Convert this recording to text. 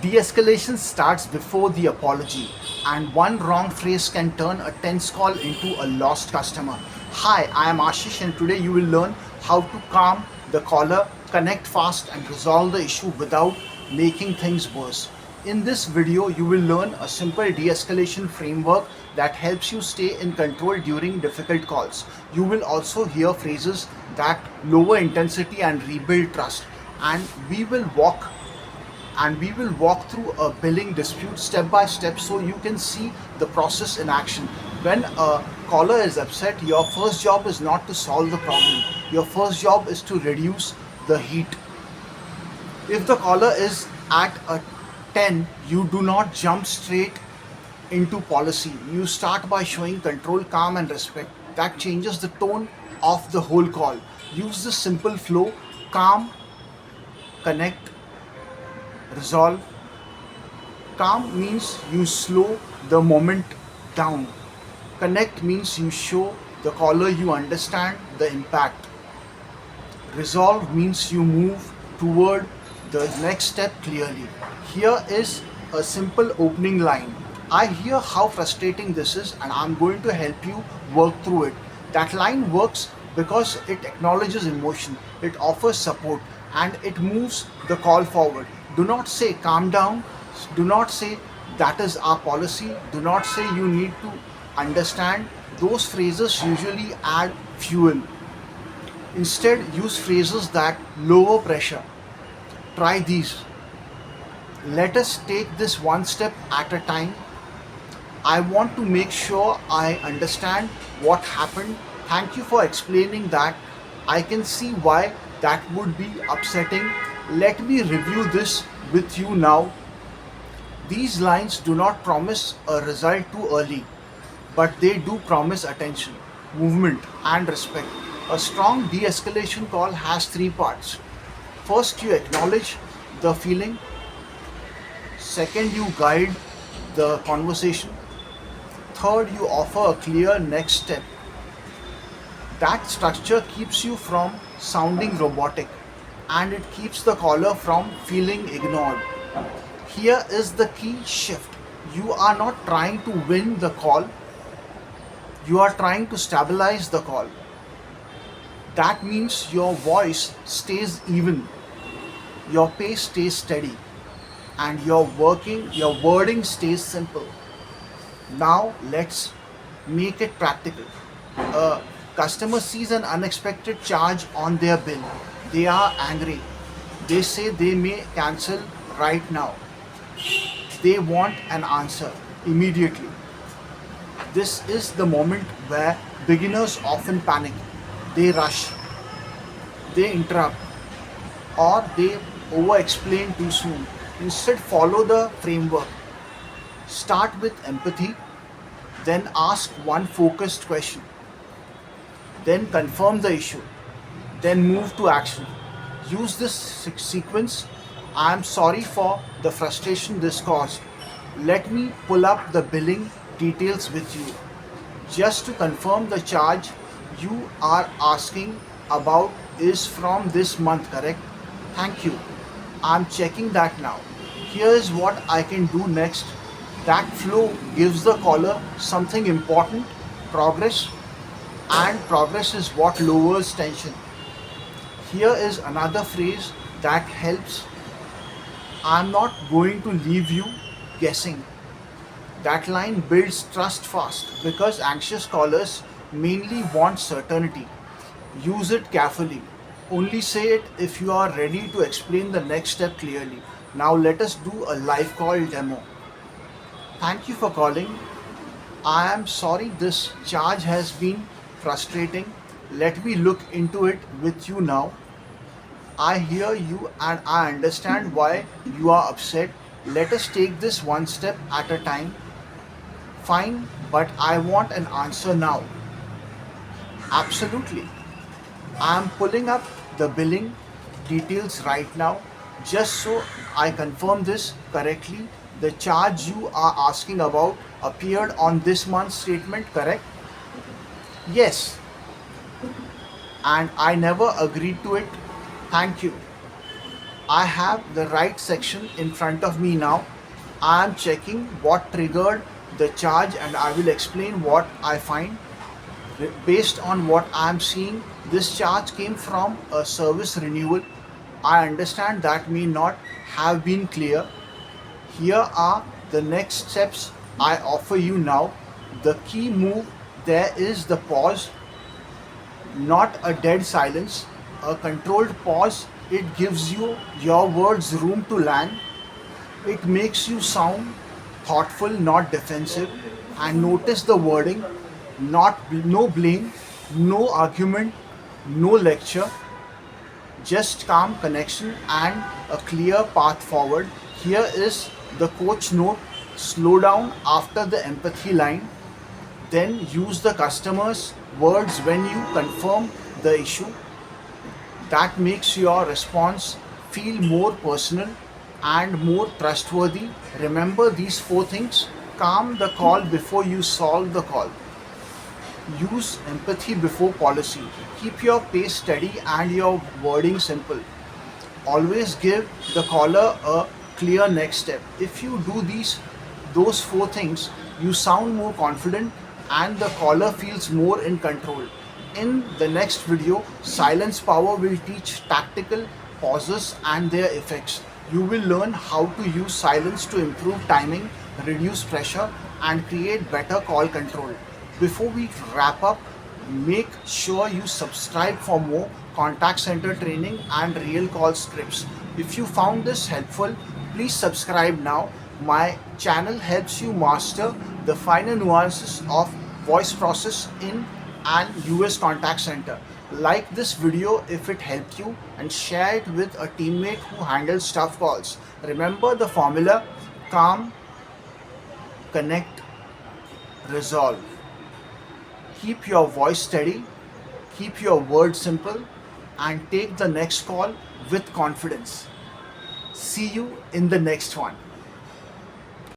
De-escalation starts before the apology, and one wrong phrase can turn a tense call into a lost customer. Hi, I am Ashish, and today you will learn how to calm the caller, connect fast, and resolve the issue without making things worse. In this video, you will learn a simple de-escalation framework that helps you stay in control during difficult calls. You will also hear phrases that lower intensity and rebuild trust, and we will walk through a billing dispute step by step so you can see the process in action. When a caller is upset, your first job is not to solve the problem. Your first job is to reduce the heat. If the caller is at a 10, you do not jump straight into policy. You start by showing control, calm, and respect. That changes the tone of the whole call. Use the simple flow: calm, connect, resolve. Calm means you slow the moment down. Connect means you show the caller you understand the impact. Resolve means you move toward the next step clearly. Here is a simple opening line. I hear how frustrating this is, and I'm going to help you work through it. That line works because it acknowledges emotion, it offers support, and it moves the call forward. Do not say calm down, do not say that is our policy, do not say you need to understand. Those phrases usually add fuel. Instead, use phrases that lower pressure. Try these. Let us take this one step at a time. I want to make sure I understand what happened. Thank you for explaining that. I can see why that would be upsetting. Let me review this with you now. These lines do not promise a result too early, but they do promise attention, movement, and respect. A strong de escalation call has three parts. First, you acknowledge the feeling. Second, you guide the conversation. Third, you offer a clear next step. That structure keeps you from sounding robotic, and it keeps the caller from feeling ignored. Here is the key shift: you are not trying to win the call, you are trying to stabilize the call. That means your voice stays even, your pace stays steady, and your wording stays simple. Now let's make it practical. A customer sees an unexpected charge on their bill. They are angry. They say they may cancel right now. They want an answer immediately. This is the moment where beginners often panic. They rush, they interrupt, or they over explain too soon. Instead, follow the framework. Start with empathy, then ask one focused question, then confirm the issue, then move to action. Use this sequence. I am sorry for the frustration this caused. Let me pull up the billing details with you. Just to confirm, the charge you are asking about is from this month, correct? Thank you. I'm checking that now. Here's what I can do next. That flow gives the caller something important: progress, and progress is what lowers tension. Here is another phrase that helps: I'm not going to leave you guessing. That line builds trust fast because anxious callers mainly want certainty. Use it carefully. Only say it if you are ready to explain the next step clearly. Now let us do a live call demo. Thank you for calling. I am sorry this charge has been frustrating. Let me look into it with you now. I hear you and I understand why you are upset. Let us take this one step at a time. Fine, but I want an answer now. Absolutely. I am pulling up the billing details right now just so I confirm this correctly. The charge you are asking about appeared on this month's statement, correct? Yes, and I never agreed to it. Thank you. I have the right section in front of me now. I am checking what triggered the charge and I will explain what I find. Based on what I am seeing, this charge came from a service renewal. I understand that may not have been clear. Here are the next steps I offer you now. The key move there is the pause, not a dead silence, a controlled pause. It gives you your words room to land. It makes you sound thoughtful, not defensive. And notice the wording, not no blame, no argument, no lecture, just calm connection and a clear path forward. Here is the coach note: slow down after the empathy line, then use the customer's words when you confirm the issue. That makes your response feel more personal and more trustworthy. Remember these four things: calm the call before you solve the call, use empathy before policy, keep your pace steady and your wording simple, always give the caller a clear next step. If you do those four things, you sound more confident and the caller feels more in control. In the next video, Silence Power will teach tactical pauses and their effects. You will learn how to use silence to improve timing, reduce pressure, and create better call control. Before we wrap up, make sure you subscribe for more contact center training and real call scripts. If you found this helpful, please subscribe now. My channel helps you master the finer nuances of voice process in an US contact center. Like this video if it helped you and share it with a teammate who handles tough calls. Remember the formula: calm, connect, resolve. Keep your voice steady, keep your words simple, and take the next call with confidence. See you in the next one.